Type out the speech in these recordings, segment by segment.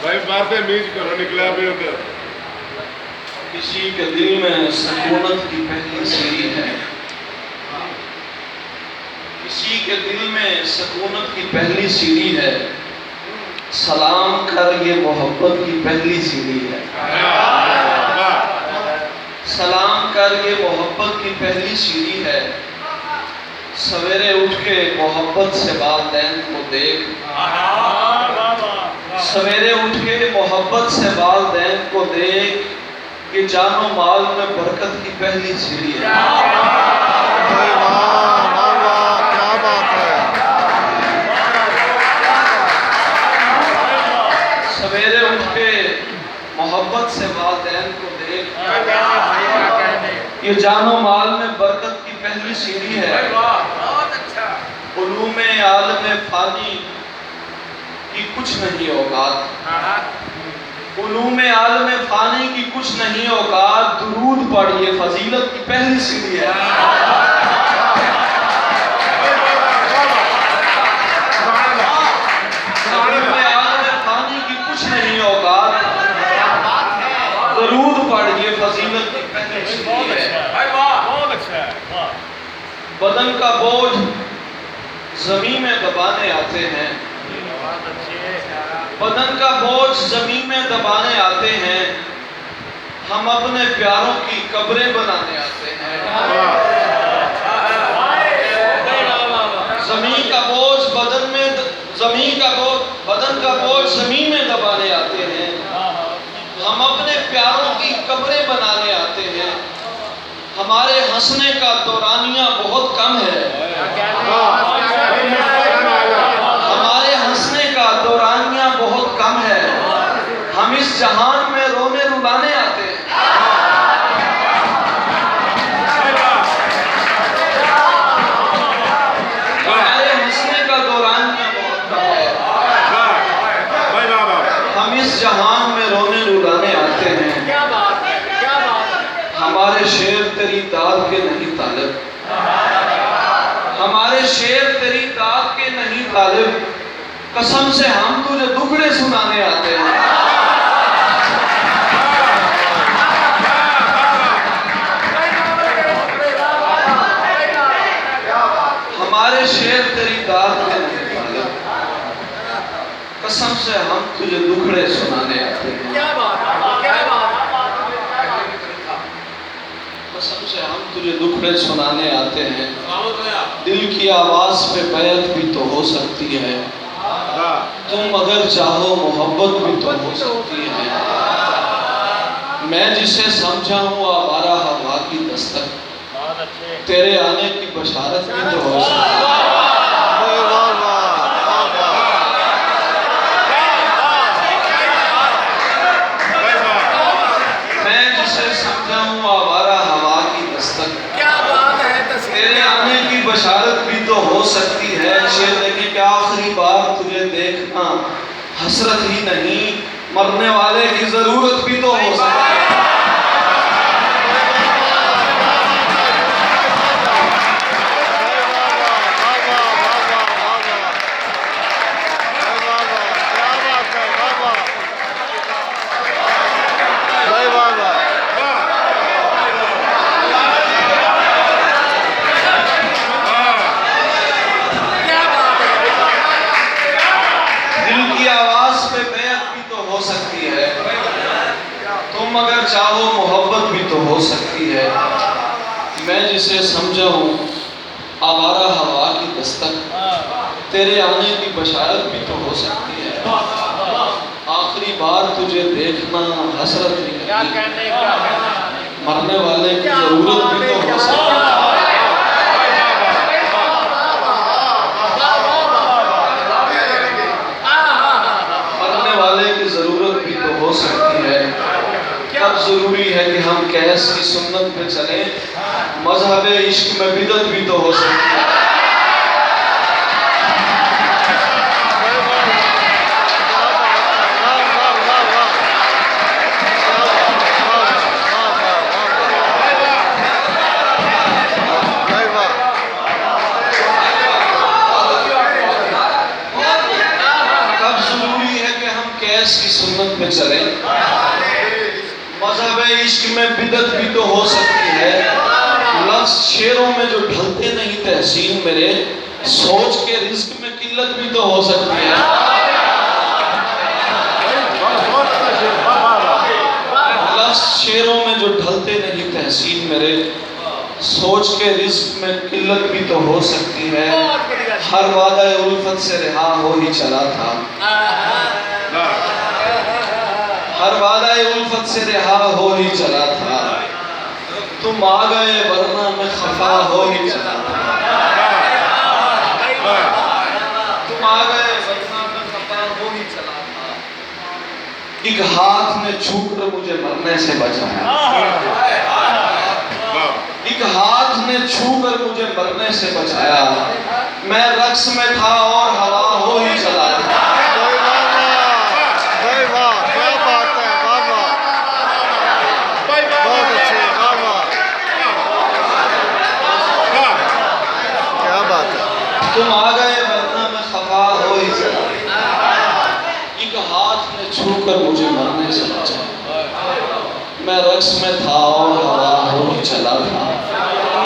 भाई बातें मीज करो, निकला भी उधर। किसी के दिल में सकूनत की पहली सीढ़ी है, किसी के दिल में सकूनत की पहली सीढ़ी है, सलाम कर ये मोहब्बत की पहली सीढ़ी है। सलाम कर ये मोहब्बत की पहली सीढ़ी है, सवेरे उठ के मोहब्बत से वालिदैन को देख, सवेरे उठ के मोहब्बत से वालिदैन को देख, कि जानो माल में बरकत की पहली सीढ़ी है। क्या बात है। सवेरे उठ के मोहब्बत से वालिदैन को देख, ये जानो माल में बरकत की पहली सीढ़ी है। उलूम आलम फानी की कुछ नहीं औकात, उलूम आलम फानी की कुछ नहीं औकात, दुरूद पढ़िए फजीलत की पहली सीढ़ी है। उलूम आलम फानी की कुछ नहीं औकात, दुरूद पढ़िए फजीलत की पहली सीढ़ी है। बदन का बोझ जमीन में दबाने आते हैं, बदन का बोझ जमीन में दबाने आते हैं, हम अपने प्यारों की कब्रें बनाने आते हैं। जमीन का बोझ बदन में, जमीन का बोझ बदन का बोझ जमीन में दबाने आते हैं, हम अपने प्यारों की कब्रें बनाने आते हैं। हमारे हंसने का दौरानिया बहुत कम है, हमारे हंसने का दौरानिया बहुत कम है, हम इस जहान में रोने रुलाने आते हैं। हमारे हंसने का दौरानिया बहुत कम है, हम इस जहान में रोने रुलाने आते हैं। हमारे शेर तेरी दाद के नहीं तालिब, हमारे शेर तेरी दाद के नहीं तालिब, कसम से हम तुझे दुखड़े सुनाने आते हैं। हमारे शेर तेरी दाद के नहीं तालिब, कसम से हम तुझे दुखड़े सुनाने आते हैं। कसम से हम तुझे दुखड़े सुनाने आते हैं। दिल की आवाज पे बैत भी तो हो सकती है, तुम अगर चाहो मोहब्बत भी तो हो सकती है। मैं जिसे समझा हूँ आवारा हवा की दस्तक, तेरे आने की बशारत भी तो हो सकती है। मैं जिसे समझा हूँ आवारा हवा की दस्तक, तेरे आने की बशारत भी तो हो सकती है। शेर देखिए कि आखिरी बार तुझे देखना हसरत ही नहीं, मरने वाले की जरूरत भी तो हो सकती है। तुम अगर चाहो मोहब्बत भी तो हो सकती है। मैं जिसे समझा हूँ आवारा हवा की दस्तक, तेरे आने की बशारत भी तो हो सकती है। आखिरी बार तुझे देखना हसरत नहीं, मरने वाले की जरूरत भी तो हो सकती है। मरने वाले की जरूरत भी तो हो सकती है। अब जरूरी है कि हम कैस की सुन्नत पे चलें, मजहब इश्क में बिदत भी तो हो सकती है। इसकी सुन्नत में चले। मजहब इश्क में बिदत भी तो हो सकती है, लफ्ज शेरों में जो ढलते नहीं तहसीन मेरे, सोच के रिस्क में किल्लत भी तो हो सकती है। लफ्ज शेरों में जो ढलते नहीं तहसीन मेरे, सोच के रिस्क में किल्लत भी तो हो सकती है। हर वादा उल्फत से रिहा हो ही चला था, हर वादा उल्फत से रिहा हो ही चला था। तुम आ गए वरना मैं खफा हो ही चला था, तुम आ गए वरना मैं खफा हो ही चला था। एक हाथ ने छूकर मुझे मरने से बचाया, एक हाथ ने छूकर मुझे मरने से बचाया। मैं रक्स में था और हवा हो ही चला था। तुम आ गए वरना मैं खफा हो ही चला, एक हाथ ने छूकर मुझे मरने से बचाया। मैं रक्स में था और हवा हो ही चला था।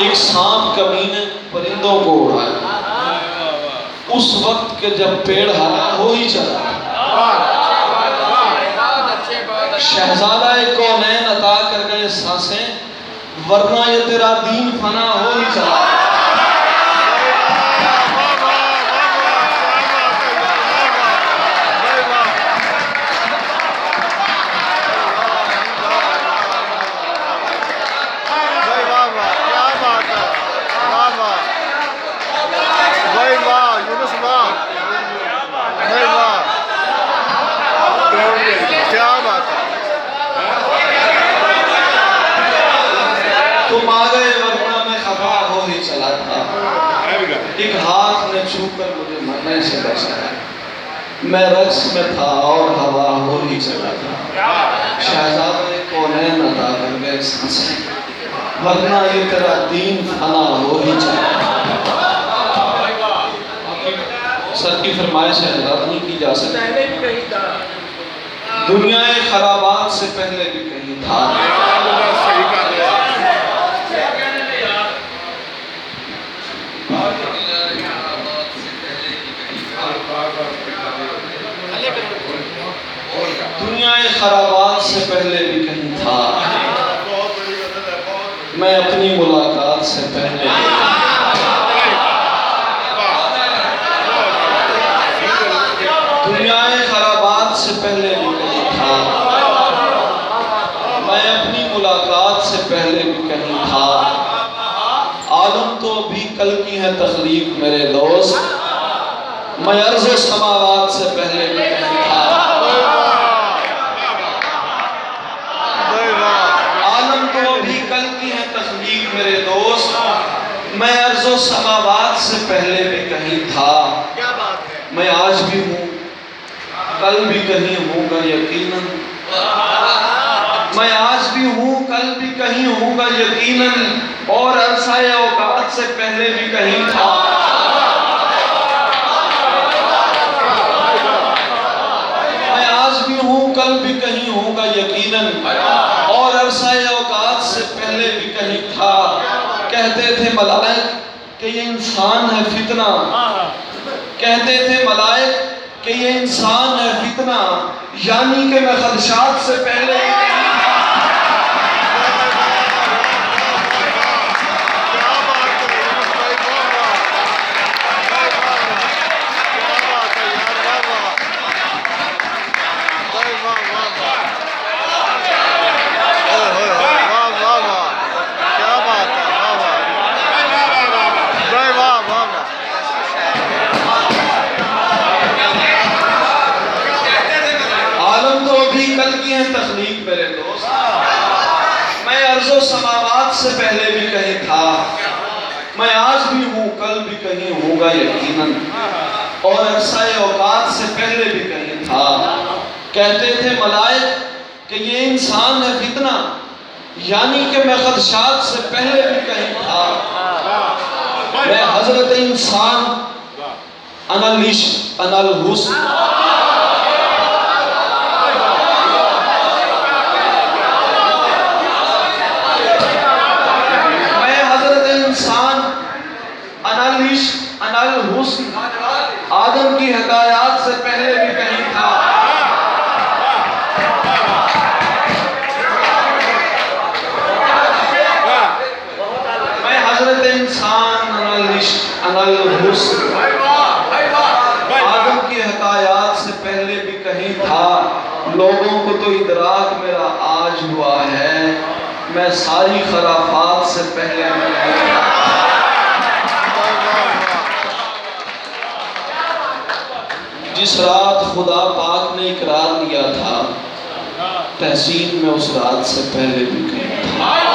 एक सांप कमीने परिंदों को उड़ाया, उस वक्त के जब पेड़ हरा हो ही चला था। शहजादा कौनैन अता कर गए सांसें, वरना ये तेरा दीन फना हो ही चला। तुम आ गए वरना मैं खफा हो ही चला था। एक हाथ ने छूकर मुझे मरने से बचाया। मैं रक्स में था और हवा हो ही चला था। शहजादे कौनैन अता कर गए सांसें, वरना ये तेरा दीन फना हो ही चला था। सर की फरमाइश है, रद्द नहीं की जा सकती। दुनिया खराबात से पहले भी कहीं था। दुनिया खराबात से पहले भी कहीं था। मैं अपनी मुलाकात से पहले दुनिया खराबात से पहले भी कहीं था। मैं अपनी मुलाकात से पहले भी कहीं था। आलम तो अभी कल की है तख्लीक मेरे दोस्त, मैं अर्ज़ समावात से पहले भी कहीं था। आलम तो अभी कल की है तख्लीक मेरे दोस्त, मैं अर्ज़ समावात से पहले भी कहीं था। मैं आज भी हूँ, कल भी कहीं होगा यकीनन। मैं आज भी हूँ, कल भी कहीं होगा यकीनन, और अरसाए औकात से पहले भी कहीं था। मैं आज भी हूँ, कल भी कहीं होगा यकीनन, और अरसाए औकात से पहले भी कहीं था। कहते थे मलाइक कि ये इंसान है फितना, कहते थे मलाइक कि ये इंसान है फितना, यानी कि मैं खदशात से पहले ही कहीं था। कल की है तख्लीक मेरे दोस्त, मैं अर्ज़ो समावात से पहले भी कहीं था। मैं आज भी हूँ, कल भी कहीं होगा यकीनन, और अरसाए औकात से पहले भी कहीं था। कहते थे मलाइक कि ये इंसान है फितना, यानी कि मैं खदशात से पहले भी कहीं था। मैं हजरत इंसान अनल इश्क अनल हुस्न कहीं था, लोगों को तो इदराक मेरा आज हुआ है, मैं सारी खराफात से पहले नहीं था। जिस रात खुदा पाक ने इकरार दिया था, तहसीन में उस रात से पहले भी कहीं था।